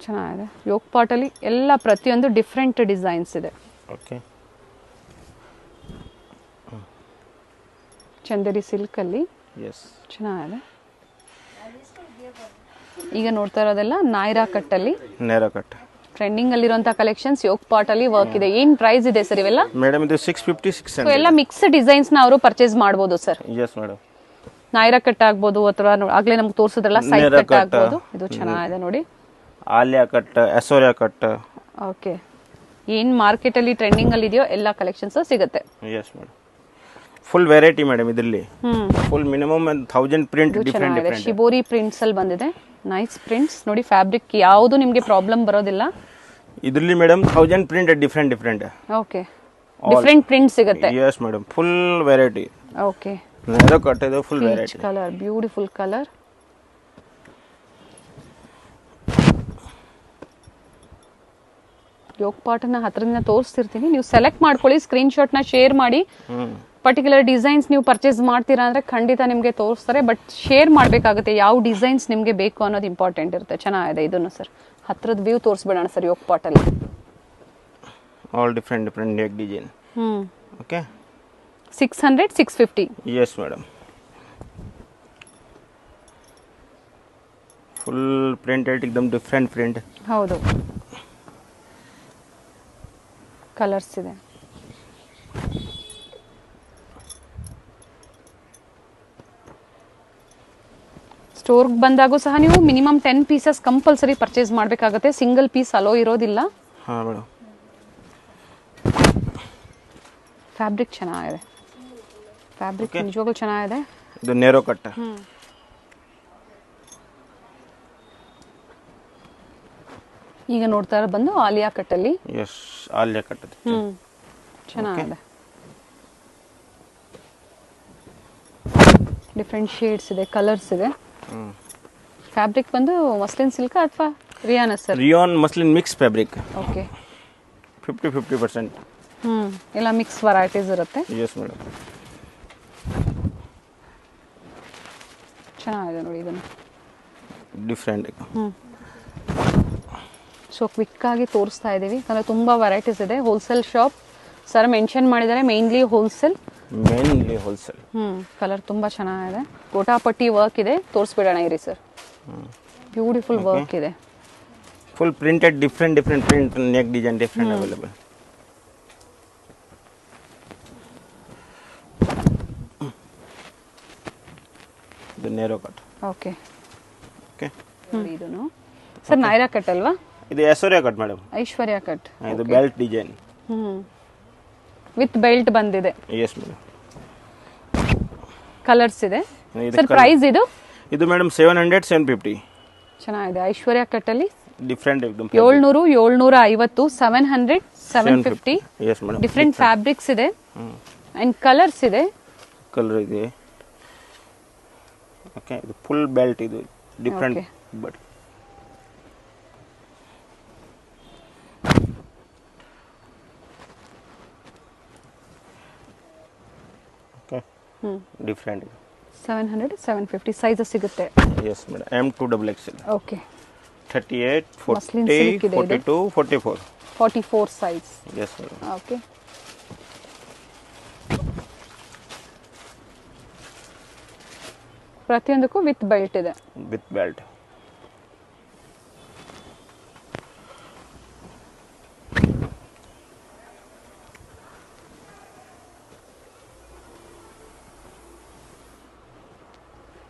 ಚೆನ್ನಾಗಿದೆ. ಯೋಕ್ ಪಾಟಲ್ಲಿ ಎಲ್ಲ ಪ್ರತಿಯೊಂದು ಡಿಫ್ರೆಂಟ್ ಡಿಸೈನ್ಸ್ ಇದೆ. Okay. ಚಂದೇರಿ ಸಿಲ್ಕ್ ಅಲ್ಲಿ. Yes. ಚೆನ್ನಾಗಿದೆ. ಈಗ ನೋಡ್ತಾ ಇರೋದೆಲ್ಲ ನಾಯ್ರಾ ಕಟ್ ಅಲ್ಲಿ. ನೇರಾ ಕಟ್. ಟ್ರೆಂಡಿಂಗ್ ಅಲ್ಲಿರುವಂತ ಕಲೆಕ್ಷನ್ಸ್ ಯೋಕ್ ಪಾಟ್ ಅಲ್ಲಿ ವರ್ಕ್ ಇದೆ. ಏನ್ ಪ್ರೈಸ್ ಇದೆ ಸರ್ ಇವೆಲ್ಲ? ಮೇಡಮ್ ಇದು 650, 600. ಸೊ ಎಲ್ಲ ಮಿಕ್ಸ್ ಡಿಸೈನ್ಸ್ ನ ಅವರು ಪರ್ಚೇಸ್ ಮಾಡಬಹುದು sir. Yes madam. Nayra cut ಆಗ್ಬೋದು ಅಥವಾ ಆಗ್ಲೇ ನಮ್ಗೆ ತೋರಿಸಿದ್ರಲ್ಲ ಸೈಡ್ ಕಟ್ ಆಗ್ಬೋದು. ಇದು ಚೆನ್ನಾಗಿದೆ ನೋಡಿ. ಆಲಿಯಾ ಕಟ್, ಅಸೋರಿಯಾ ಕಟ್. ಓಕೆ. ಏನ್ ಮಾರ್ಕೆಟ್ ಅಲ್ಲಿ ಟ್ರೆಂಡಿಂಗ್ ಅಲ್ಲಿ ಇದೆಯೋ ಎಲ್ಲ ಕಲೆಕ್ಷನ್ಸ್ ಸಿಗುತ್ತೆ. Yes madam. Full variety madam ಇದರಲ್ಲಿ. Full minimum 1000 print different. Shibori prints ಅಲ್ಲಿ ಬಂದಿದೆ. ನೈಸ್ ಪ್ರಿಂಟ್ಸ್ ನೋಡಿ. ಫ್ಯಾಬ್ರಿಕ್ ಯಾವುದು ನಿಮಗೆ ಪ್ರಾಬ್ಲಮ್ ಬರೋದಿಲ್ಲ ಇದರಲ್ಲಿ madam. 1000 print different. Okay. Different print ಸಿಗುತ್ತೆ. Yes madam. Full variety. Okay. Naira cut ಇದು full variety. Colour beautiful colour. Yoke ಪಾಟನ್ನ ಹತ್ರದಿಂದ ತೋರಿಸ್ತಿರ್ತೀನಿ, ನೀವು ಸೆಲೆಕ್ಟ್ ಮಾಡ್ಕೊಳ್ಳಿ, ಸ್ಕ್ರೀನ್ಶಾಟ್ನ ಶೇರ್ ಮಾಡಿ. ಪರ್ಟಿಕ್ಯುಲರ್ ಡಿಸೈನ್ಸ್ ನೀವು ಪರ್ಚೇಸ್ ಮಾಡ್ತೀರಾ ಅಂದರೆ ಖಂಡಿತ ನಿಮಗೆ ತೋರಿಸ್ತಾರೆ, ಬಟ್ ಶೇರ್ ಮಾಡಬೇಕಾಗುತ್ತೆ ಯಾವ ಡಿಸೈನ್ಸ್ ನಿಮಗೆ ಬೇಕು ಅನ್ನೋದು ಇಂಪಾರ್ಟೆಂಟ್ ಇರುತ್ತೆ. ಚೆನ್ನಾಗಿದೆ ಇದನ್ನು ಸರ್. ಹತ್ರದ ವ್ಯೂ ತೋರಿಸ್ಬಿಡೋಣ ಸರ್ ಯೋಗ್ ಪಾಟಲ್ಲಿ. All different neck design. Okay 600 650. Yes madam. Full printed एकदम ಡಿಫ್ರೆಂಟ್ ಪ್ರಿಂಟ್. ಹೌದು, ಕಲರ್ಸ್ ಇದೆ. ಸ್ಟೋರ್ಗೆ ಬಂದಾಗೂ ಸಹ ನೀವು ಮಿನಿಮಮ್ 10 ಪೀಸಸ್ ಕಂಪಲ್ಸರಿ ಪರ್ಚೇಸ್ ಮಾಡಬೇಕಾಗುತ್ತೆ, ಸಿಂಗಲ್ ಪೀಸ್ ಅಲೋ ಇರೋದಿಲ್ಲ. ಹಾಂ ಮೇಡಮ್. ಫ್ಯಾಬ್ರಿಕ್ ಚೆನ್ನಾಗಿದೆ, ಫ್ಯಾಬ್ರಿಕ್ ನಿಜವಾಗ್ಲೂ ಚೆನ್ನಾಗಿದೆ. ಇದು ನೇರೋ ಕಟ್. ಈಗ ನೋಡ್ತಾ ಇರೋ ಬಂದು ಆಲಿಯಾ ಕಟ್ಟಲ್ಲಿ. Yes, Alia cut. ಚೆನ್ನಾಗಿದೆ, ಡಿಫ್ರೆಂಟ್ ಶೇಡ್ಸ್ ಇದೆ, ಕಲರ್ಸ್ ಇದೆ. ಫ್ಯಾಬ್ರಿಕ್ ಬಂದು ಮಸ್ಲಿನ್ ಸಿಲ್ಕ್ ಅಥವಾ rayon sir? Rayon muslin mix fabric. Okay, 50% ಎಲ್ಲ ಮಿಕ್ಸ್ ವೆರೈಟೀಸ್ ಇರುತ್ತೆ. Yes madam. ಚೆನ್ನಾಗಿದೆ ನೋಡಿ ಇದನ್ನು, ಡಿಫ್ರೆಂಟ್. ಸೊ ಕ್ವಿಕ್ಕಾಗಿ ತೋರಿಸ್ತಾ ಇದ್ದೀವಿ, ಅಂದರೆ ತುಂಬ ವೆರೈಟೀಸ್ ಇದೆ. ಹೋಲ್ಸೇಲ್ ಶಾಪ್ ಸರ್ ಮೆನ್ಷನ್ ಮಾಡಿದ್ದಾರೆ, ಮೇನ್ಲಿ ಹೋಲ್ಸೇಲ್. ಕಲರ್ ತುಂಬ ಚೆನ್ನಾಗಿದೆ, ಗೋಟಾಪಟ್ಟಿ ವರ್ಕ್ ಇದೆ. ತೋರಿಸ್ಬಿಡೋಣ ಇರಿ ಸರ್. ಬ್ಯೂಟಿಫುಲ್ ವರ್ಕ್ ಇದೆ, full printed different print, neck design different available. ಇದು ನೇರೋ ಕಟ್. Okay okay. ಇದನ್ನು ಸರ್ ನೈರಾ ಕಟ್ ಅಲ್ವಾ? ಇದು ಐಶ್ವರ್ಯ ಕಟ್ ಮೇಡಮ್. ಐಶ್ವರ್ಯ ಕಟ್. ಇದು ಬೆಲ್ಟ್ ಡಿಸೈನ್. ವಿತ್ ಬೆಲ್ಟ್ ಬಂದಿದೆ. Yes madam. ಕಲರ್ಸ್ ಇದೆ ಸರ್. ಪ್ರೈಸ್ ಇದು? ಇದು ಮೇಡಮ್ 700 750. ಚೆನ್ನಾಗಿದೆ, ಐಶ್ವರ್ಯ ಕಟ್ ಅಲ್ಲಿ different 700 750 700 750. Yes madam. Different fabrics ಇದೆ ಅಂಡ್ ಕಲರ್ಸ್ ಇದೆ. ಕಲರ್ ಇದೆ. ಓಕೆ, ಇದು ಫುಲ್ ಬೆಲ್ಟ್. ಇದು ಡಿಫ್ರೆಂಟ್ ಬಟ್ ಡಿಫ್ರೆಂಟ್. 700 750 ಸೈಜಸ್ ಸಿಗುತ್ತೆ. Yes madam. M2XXL. ಓಕೆ. 38 ಮಸ್ಲಿನ್ 40 ಸಿಲ್ಕ್ ಇದೆ. 42 44. 44 ಸೈಜ್. Yes madam. ಓಕೆ. ಪ್ರತಿಯೊಂದಕ್ಕೂ ವಿತ್ ಬೆಲ್ಟ್ ಇದೆ. With belt.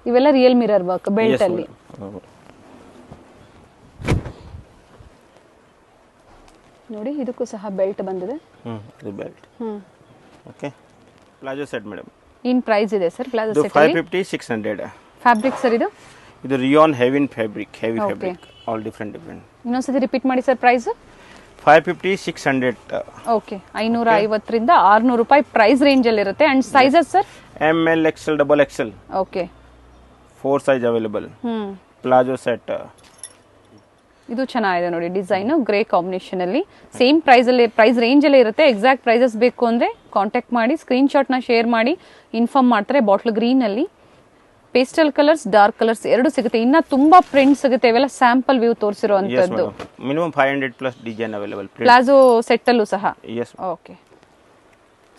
ಇವೆಲ್ಲ ರಿಯಲ್ ಮಿರರ್ ವರ್ಕ್ ಬೆಲ್ಟ್ ಅಲ್ಲಿ. ನೋಡಿ ಇದಕ್ಕೂ ಸಹ ಬೆಲ್ಟ್ ಬಂದಿದೆ. ಇದು belt. Okay. Palazzo set madam. In price ಇದೆ ಸರ್ ಪ್ಲಾಜೋ ಇದು ಸೆಟ್ ಅಲ್ಲಿ? 550 600. ಫ್ಯಾಬ್ರಿಕ್ ಸರ್ ಇದು? ಇದು rayon heavy fabric. All different. ಇನ್ನೊಂದ್ಸತಿ ರಿಪೀಟ್ ಮಾಡಿ ಸರ್ ಪ್ರೈಸ್. 550 600. ಓಕೆ, 550 ರಿಂದ 600 ರೂಪಾಯಿ ಪ್ರೈಸ್ ರೇಂಜ್ ಅಲ್ಲಿ ಇರುತ್ತೆ. And sizes sir? ML XL XXL. Okay. 4 size available. Palazzo set. ಇದು ಚೆನ್ನಾಗಿದೆ ನೋಡಿ ಡಿಸೈನ್, ಗ್ರೇ ಕಾಂಬಿನೇಷನ್ ಅಲ್ಲಿ. ಸೇಮ್ ಪ್ರೈಸ್ ಅಲ್ಲಿ, ಪ್ರೈಸ್ ರೇಂಜ್ ಅಲ್ಲೇ ಇರುತ್ತೆ. ಎಕ್ಸಾಕ್ಟ್ ಪ್ರೈಸಸ್ ಬೇಕು ಅಂದ್ರೆ ಕಾಂಟ್ಯಾಕ್ಟ್ ಮಾಡಿ, ಸ್ಕ್ರೀನ್ ಶಾಟ್ ನ ಶೇರ್ ಮಾಡಿ ಇನ್ಫಾರ್ಮ್ ಮಾಡ್ತಾರೆ. ಬಾಟ್ಲ್ ಗ್ರೀನ್ ಅಲ್ಲಿ ಪೇಸ್ಟಲ್ ಕಲರ್ಸ್, ಡಾರ್ಕ್ ಕಲರ್ಸ್ ಎರಡು ಸಿಗುತ್ತೆ. ಇನ್ನ ತುಂಬಾ ಪ್ರಿಂಟ್ ಸಿಗುತ್ತೆ. ಇವೆಲ್ಲ ಸ್ಯಾಂಪಲ್ ವ್ಯೂ ತೋರಿಸಿರುವಂತದ್ದು. Minimum 500 plus design available. Palazzo set ಅಲ್ಲೂ ಸಹ. Yes. Okay.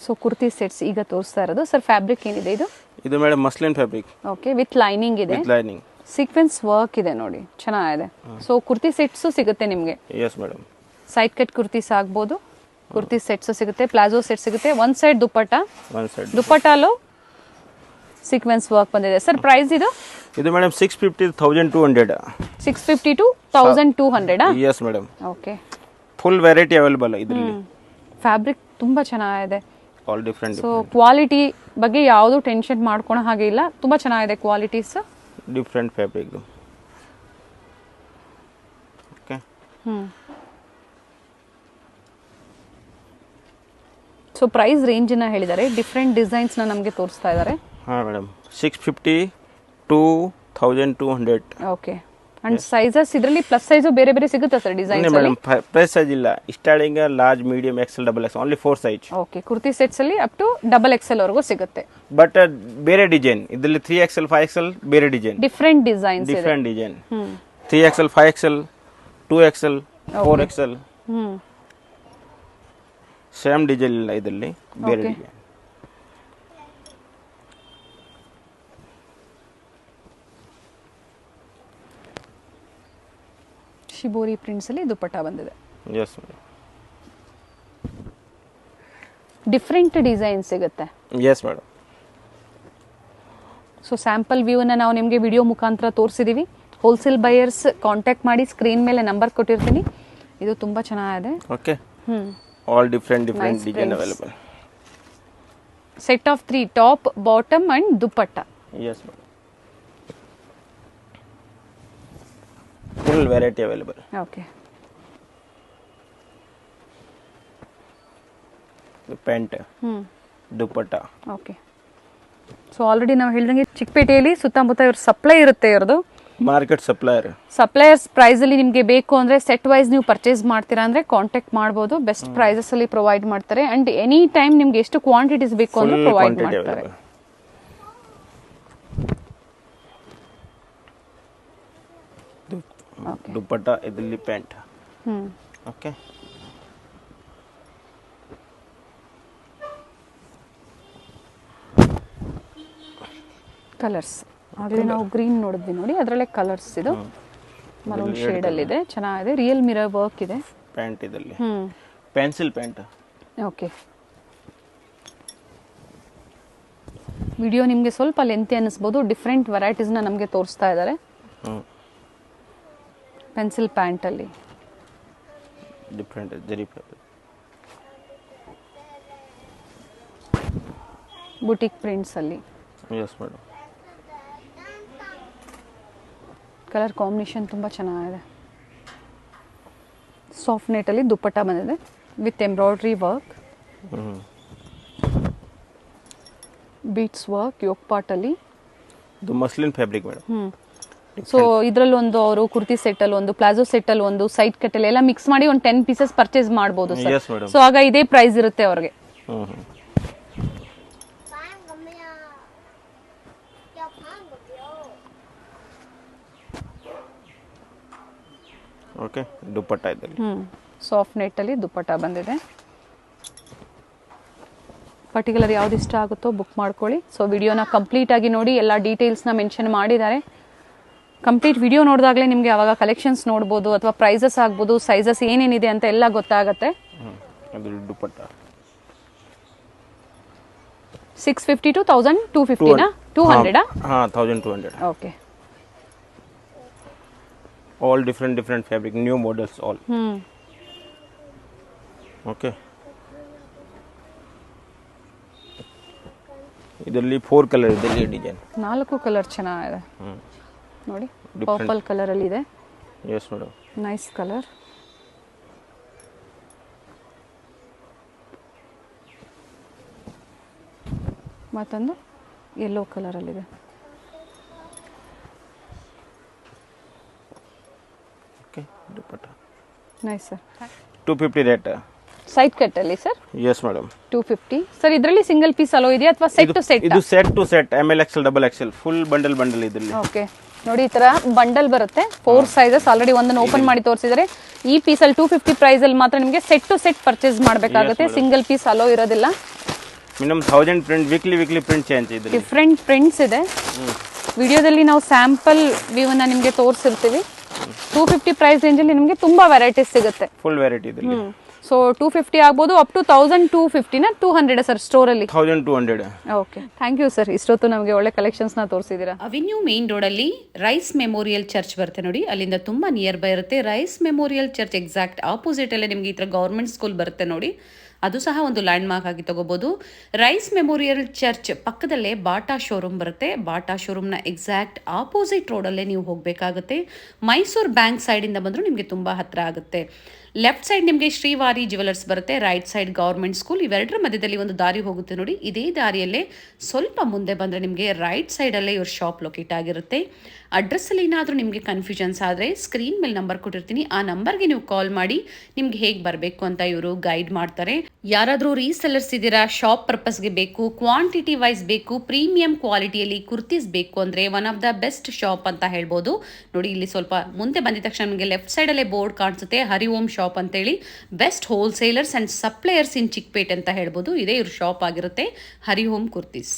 So kurti sets ಈಗ ತೋರಿಸ್ತಾ ಇರೋದು ಸರ್. ಫ್ಯಾಬ್ರಿಕ್ ಏನಿದೆ ಇದು? ಇದು madam muslin fabric. Okay, with lining ಇದೆ. With lining. ಸೀಕ್ವೆನ್ಸ್ ವರ್ಕ್ ಇದೆ ನೋಡಿ, ಚೆನ್ನಾಗಿದೆ. ಸೊ ಕುರ್ತಿ ಸೆಟ್ಸ್ ಸಿಗುತ್ತೆ ನಿಮಗೆ. Yes madam. Side cut kurtis ಆಗ್ಬೋದು, ಕುರ್ತಿ ಸೆಟ್ಸ್ ಸಿಗುತ್ತೆ, ಪ್ಲಾಜೋ ಸೆಟ್ ಸಿಗುತ್ತೆ. ಒನ್ ಸೈಡ್ ದುಪ್ಪಟ್ಟ, ದುಪ್ಪಟ್ಟಲು ಸೀಕ್ವೆನ್ಸ್ ವರ್ಕ್ ಬಂದಿದೆ. ಸರ್ ಪ್ರೈಸ್ ಇದು? ಇದು madam 650 1200. 650 to 1200. S madam. Okay. Full variety available ಇದರಲ್ಲಿ. ಫ್ಯಾಬ್ರಿಕ್ ತುಂಬಾ ಚೆನ್ನಾಗಿದೆ. All different. ಸೊ ಕ್ವಾಲಿಟಿ ಬಗ್ಗೆ ಯಾವುದು ಟೆನ್ಷನ್ ಮಾಡ್ಕೊಳೋ ಹಾಗೆ ಇಲ್ಲ, ತುಂಬಾ ಚೆನ್ನಾಗಿದೆ qualities. Different fabric. Okay. So price range ನ ಹೇಳಿದ್ದಾರೆ, ಡಿಫ್ರೆಂಟ್ ಡಿಸೈನ್ಸ್ ನ ನಮಗೆ ತೋರಿಸ್ತಾ ಇದ್ದಾರೆ. ಹಾಂ madam. 650 to 1200. Okay. And sizes ಇದರಲ್ಲಿ ಪ್ಲಸ್ ಸೈಜು ಬೇರೆ ಬೇರೆ ಸಿಗುತ್ತಾ sir design? Madam price size ಇಲ್ಲ, starting large medium XL double XL only 4 size. Okay, kurti sets ಅಲ್ಲಿ ಅಪ್ ಟು ಡಬಲ್ ಎಕ್ಸೆಲ್ ವರೆಗೂ ಸಿಗುತ್ತೆ. ಬಟ್ ಬೇರೆ ಡಿಸೈನ್ ಇದರಲ್ಲಿ 3XL 5XL ಬೇರೆ ಡಿಸೈನ್, ಡಿಫ್ರೆಂಟ್ ಡಿಸೈನ್ಸ್ ಇದೆ. Different design 3XL 5XL 2XL 4XL same design ಇಲ್ಲ ಇದರಲ್ಲಿ, ಬೇರೆ ಡಿಸೈನ್. ಶಿಬೋರಿ ಪ್ರಿಂಟ್ಸ್ ಅಲ್ಲಿ ದುಪಟ್ಟ ಬಂದಿದೆ. ಎಸ್ ಮೇಡಮ್, ಡಿಫ್ರೆಂಟ್ ಡಿಸೈನ್ ಸಿಗುತ್ತೆ. Yes madam. ಸೊ ಸ್ಯಾಂಪಲ್ ವ್ಯೂನ ನಾವು ನಿಮಗೆ ವಿಡಿಯೋ ಮುಖಾಂತರ ತೋರಿಸಿದೀವಿ. ಹೋಲ್ಸೇಲ್ ಬಯರ್ಸ್ ಕಾಂಟ್ಯಾಕ್ಟ್ ಮಾಡಿ, ಸ್ಕ್ರೀನ್ ಮೇಲೆ ನಂಬರ್ ಕೊಟ್ಟಿರ್ತೀನಿ. ಇದು ತುಂಬಾ ಚೆನ್ನಾಗಿದೆ. Okay, all different design available. Set of 3 top bottom and dupatta. S madam, full variety available. Okay, pant dupatta. Okay. So already ನಾವು ಹೇಳಿದಂಗೆ ಚಿಕ್ಕಪೇಟೆಯಲ್ಲಿ ಸುತ್ತಮುತ್ತ ಇವ್ರ ಸಪ್ಲೈ ಇರುತ್ತೆ. ಇವ್ರದ್ದು ಮಾರ್ಕೆಟ್ ಸಪ್ಲೈಯರ್ಸ್ ಪ್ರೈಸ್ ಅಲ್ಲಿ ನಿಮಗೆ ಬೇಕು ಅಂದ್ರೆ ಸೆಟ್ ವೈಸ್ ನೀವು ಪರ್ಚೇಸ್ ಮಾಡ್ತೀರಾ ಅಂದ್ರೆ ಕಾಂಟ್ಯಾಕ್ಟ್ ಮಾಡಬಹುದು. ಬೆಸ್ಟ್ ಪ್ರೈಸಸ್ ಅಲ್ಲಿ ಪ್ರೊವೈಡ್ ಮಾಡ್ತಾರೆ ಅಂಡ್ ಎನಿ ಟೈಮ್ ನಿಮ್ಗೆ ಎಷ್ಟು ಕ್ವಾಂಟಿಟೀಸ್ ಬೇಕು ಅಂದ್ರೆ ಪ್ರೊವೈಡ್ ಮಾಡ್ತಾರೆ. ದುಪಟ್ಟ ಇದರಲ್ಲಿ ಪ್ಯಾಂಟ್. ಓಕೆ, ಕಲರ್ಸ್ ಆಗಲೇ ನಾವು ಗ್ರೀನ್ ನೋಡಿದ್ವಿ ನೋಡಿ, ಅದರಲ್ಲೇ ಕಲರ್ಸ್. ಇದು ಮರೂನ್ ಶೇಡ್ ಅಲ್ಲಿ ಇದೆ, ಚೆನ್ನಾಗಿದೆ. ರಿಯಲ್ ಮಿರರ್ ವರ್ಕ್ ಇದೆ. ಪ್ಯಾಂಟ್ ಇದರಲ್ಲಿ ಪೆನ್ಸಿಲ್ ಪ್ಯಾಂಟ್. ಓಕೆ, ವಿಡಿಯೋ ನಿಮಗೆ ಸ್ವಲ್ಪ ಲೆಂತಿ ಅನ್ನಿಸ್ಬೋದು. ಡಿಫ್ರೆಂಟ್ ವೆರೈಟೀಸ್ನ ನಮಗೆ ತೋರಿಸ್ತಾ ಇದ್ದಾರೆ. ಪೆನ್ಸಿಲ್ ಪ್ಯಾಂಟ್ ಅಲ್ಲಿ ಡಿಫ್ರೆಂಟ್ ಜರಿ ಬುಟಿಕ್ ಪ್ರಿಂಟ್ಸ್ ಅಲ್ಲಿ. ಎಸ್ ಮೇಡಮ್, ಕಲರ್ ಕಾಂಬಿನೇಷನ್ ತುಂಬಾ ಚೆನ್ನಾಗಿದೆ. ಸಾಫ್ಟ್ ನೆಟ್ ಅಲ್ಲಿ ದುಪಟ್ಟ ಬಂದಿದೆ with embroidery work, beads work, yoke part ಅಲ್ಲಿ. ಇದು ಮಸ್ಲಿನ್ ಫ್ಯಾಬ್ರಿಕ್ ಮೇಡಮ್. ಸೊ ಇದ್ರಲ್ಲಿ ಒಂದು ಅವರು ಕುರ್ತಿ ಸೆಟ್ ಅಲ್ಲಿ ಒಂದು, ಪ್ಲಾಜೋ ಸೆಟ್ ಅಲ್ಲಿ ಒಂದು, ಸೈಡ್ ಕಟ್ ಅಲ್ಲಿ ಎಲ್ಲ ಮಿಕ್ಸ್ ಮಾಡಿ ಒಂದು 10 ಪೀಸಸ್ ಪರ್ಚೇಸ್ ಮಾಡಬಹುದು ಸರ್. ಸೊ ಆಗ ಇದೇ ಪ್ರೈಸ್ ಇರುತ್ತೆ ಅವ್ರಿಗೆ. ಓಕೆ, ದುಪಟ್ಟ ಇದರಲ್ಲಿ ಸಾಫ್ಟ್ ನೆಟ್ ಅಲ್ಲಿ ದುಪಟ್ಟ ಬಂದಿದೆ. ಪರ್ಟಿಕ್ಯುಲರ್ ಯಾವ್ದು ಇಷ್ಟ ಆಗುತ್ತೋ ಬುಕ್ ಮಾಡ್ಕೊಳ್ಳಿ. ಸೊ ವಿಡಿಯೋನ ಕಂಪ್ಲೀಟ್ ಆಗಿ ನೋಡಿ, ಎಲ್ಲ ಡೀಟೇಲ್ಸ್ನ ಮೆನ್ಷನ್ ಮಾಡಿದ್ದಾರೆ. ಕಂಪ್ಲೀಟ್ ವಿಡಿಯೋ ನೋಡಿದಾಗಲೇ ನಿಮಗೆ ಅವಾಗ ಕಲೆಕ್ಷನ್ಸ್ ನೋಡ್ಬೋದು ಅಥವಾ ಪ್ರೈಸಸ್ ಆಗ್ಬೋದು, ಸೈಜಸ್ ಏನೇನಿದೆ ಅಂತ ಎಲ್ಲ ಗೊತ್ತಾಗುತ್ತೆ. ದುಪಟ್ಟ 650 to 1250 ನಾ 200? ಹಾ, 1200. Okay, all different fabric, new models all. Okay, ಇದರಲ್ಲಿ 4 ಕಲರ್ ಇದೆ. ಡಿಸೈನ್ 4 ಕಲರ್ ಚೆನ್ನಾಗಿದೆ ನೋಡಿ. ಪರ್ಪಲ್ ಕಲರ್ ಅಲ್ಲಿ ಇದೆ. Yes madam, nice colour. ಮತ್ತೊಂದು ಯೆಲ್ಲೋ ಕಲರ್ ಅಲ್ಲಿ ಇದೆ. Okay, dupatta nice sir. 250 rate. Side cut ಅಲ್ಲಿ ಸರ್. Yes madam, 250 sir. ಇದರಲ್ಲಿ ಸಿಂಗಲ್ ಪೀಸ್ ಅಲೋ ಇದೆಯಾ ಅಥವಾ ಸೆಟ್ ಟು ಸೆಟ್? ಇದು set to set, ML XL double XL full bundle ಇದರಲ್ಲಿ. ಓಕೆ, ನೋಡಿ ಈ ತರ ಬಂಡಲ್ ಬರುತ್ತೆ. 4 ಸೈಜಸ್ ಆಲ್ರೆಡಿ ಒಂದನ್ನು ಓಪನ್ ಮಾಡಿ ತೋರಿಸಿದರೆ. ಈ ಪೀಸ್ ಅಲ್ಲಿ 250 ಪ್ರೈಸ್ ಅಲ್ಲಿ ಮಾತ್ರ ನಿಮಗೆ ಸೆಟ್ ಟು ಸೆಟ್ ಪರ್ಚೇಸ್ ಮಾಡಬೇಕಾಗುತ್ತೆ. ಸಿಂಗಲ್ ಪೀಸ್ ಅಲೋ ಇರೋದಿಲ್ಲ. Minimum 1000 print, weekly print change ಇದೆ. ಡಿಫ್ರೆಂಟ್ ಪ್ರಿಂಟ್ಸ್ ಇದೆ. ವಿಡಿಯೋದಲ್ಲಿ ನಾವು ಸ್ಯಾಂಪಲ್ ವ್ಯೂ ಅನ್ನ ನಿಮಗೆ ತೋರಿಸಿರ್ತೀವಿ. 250 ಪ್ರೈಸ್ ರೇಂಜ್ ಅಲ್ಲಿ ನಿಮಗೆ ತುಂಬಾ ವೆರೈಟೀಸ್ ಸಿಗುತ್ತೆ. ಫುಲ್ ವೆರೈಟಿ ಇದೆ. ಸೊ 250 ಆಗ್ಬೋದು, ಅಪ್ ಟು 1250 ನ 200 ಸರ್ ಸ್ಟೋರ್ ಅಲ್ಲಿ. 1200. Okay, thank you sir. ಇಷ್ಟೊತ್ತು ನಮಗೆ ಒಳ್ಳೆ ಕಲೆಕ್ಷನ್ಸ್ ನ ತೋರಿಸಿದ್ದೀರಾ. ಅವೆನ್ಯೂ ಮೇನ್ ರೋಡ್ ಅಲ್ಲಿ ರೈಸ್ ಮೆಮೋರಿಯಲ್ ಚರ್ಚ್ ಬರುತ್ತೆ ನೋಡಿ, ಅಲ್ಲಿಂದ ತುಂಬಾ ನಿಯರ್ ಬೈ ಇರುತ್ತೆ. Rice Memorial Church exact opposite ಅಲ್ಲೇ ನಿಮಗೆ ಈ ತರ ಗವರ್ಮೆಂಟ್ ಸ್ಕೂಲ್ ಬರುತ್ತೆ ನೋಡಿ, ಅದು ಸಹ ಒಂದು ಲ್ಯಾಂಡ್ ಮಾರ್ಕ್ ಆಗಿ ತಗೋಬಹುದು. ರೈಸ್ ಮೆಮೋರಿಯಲ್ ಚರ್ಚ್ ಪಕ್ಕದಲ್ಲೇ ಬಾಟಾ ಶೋರೂಮ್ ಬರುತ್ತೆ. ಬಾಟಾ ಶೋರೂಮ್ನ ಎಕ್ಸಾಕ್ಟ್ ಆಪೋಸಿಟ್ ರೋಡಲ್ಲೇ ನೀವು ಹೋಗಬೇಕಾಗುತ್ತೆ. ಮೈಸೂರು ಬ್ಯಾಂಕ್ ಸೈಡಿಂದ ಬಂದರೂ ನಿಮಗೆ ತುಂಬ ಹತ್ತಿರ ಆಗುತ್ತೆ. ಲೆಫ್ಟ್ ಸೈಡ್ ನಿಮಗೆ ಶ್ರೀವಾರಿ ಜ್ಯುವೆಲರ್ಸ್ ಬರುತ್ತೆ, ರೈಟ್ ಸೈಡ್ ಗವರ್ಮೆಂಟ್ ಸ್ಕೂಲ್. ಇವೆರಡರ ಮಧ್ಯದಲ್ಲಿ ಒಂದು ದಾರಿ ಹೋಗುತ್ತೆ ನೋಡಿ. ಇದೇ ದಾರಿಯಲ್ಲೇ ಸ್ವಲ್ಪ ಮುಂದೆ ಬಂದರೆ ನಿಮಗೆ ರೈಟ್ ಸೈಡಲ್ಲೇ ಇವ್ರ ಶಾಪ್ ಲೊಕೇಟ್ ಆಗಿರುತ್ತೆ. ಅಡ್ರೆಸ್ಸಲ್ಲಿ ಏನಾದರೂ ನಿಮಗೆ ಕನ್ಫ್ಯೂಷನ್ಸ್ ಆದರೆ ಸ್ಕ್ರೀನ್ ಮೇಲೆ ನಂಬರ್ ಕೊಟ್ಟಿರ್ತೀನಿ, ಆ ನಂಬರ್ಗೆ ನೀವು ಕಾಲ್ ಮಾಡಿ ನಿಮ್ಗೆ ಹೇಗೆ ಬರಬೇಕು ಅಂತ ಇವರು ಗೈಡ್ ಮಾಡ್ತಾರೆ. ಯಾರಾದರೂ ರೀಸೆಲ್ಲರ್ಸ್ ಇದ್ದೀರಾ, ಶಾಪ್ ಪರ್ಪಸ್ಗೆ ಬೇಕು, ಕ್ವಾಂಟಿಟಿ ವೈಸ್ ಬೇಕು, ಪ್ರೀಮಿಯಂ ಕ್ವಾಲಿಟಿಯಲ್ಲಿ ಕುರ್ತೀಸ್ ಬೇಕು ಅಂದರೆ one of the best shop ಅಂತ ಹೇಳ್ಬೋದು. ನೋಡಿ ಇಲ್ಲಿ ಸ್ವಲ್ಪ ಮುಂದೆ ಬಂದಿದ ತಕ್ಷಣ ನಿಮಗೆ ಲೆಫ್ಟ್ ಸೈಡಲ್ಲೇ ಬೋರ್ಡ್ ಕಾಣಿಸುತ್ತೆ, ಹರಿ ಓಂ ಶಾಪ್ ಅಂತೇಳಿ. ಬೆಸ್ಟ್ ಹೋಲ್ಸೇಲರ್ಸ್ ಆ್ಯಂಡ್ ಸಪ್ಲೈಯರ್ಸ್ ಇನ್ ಚಿಕ್ಪೇಟ್ ಅಂತ ಹೇಳ್ಬೋದು. ಇದೇ ಇವ್ರ ಶಾಪ್ ಆಗಿರುತ್ತೆ, ಹರಿ ಓಂ ಕುರ್ತೀಸ್.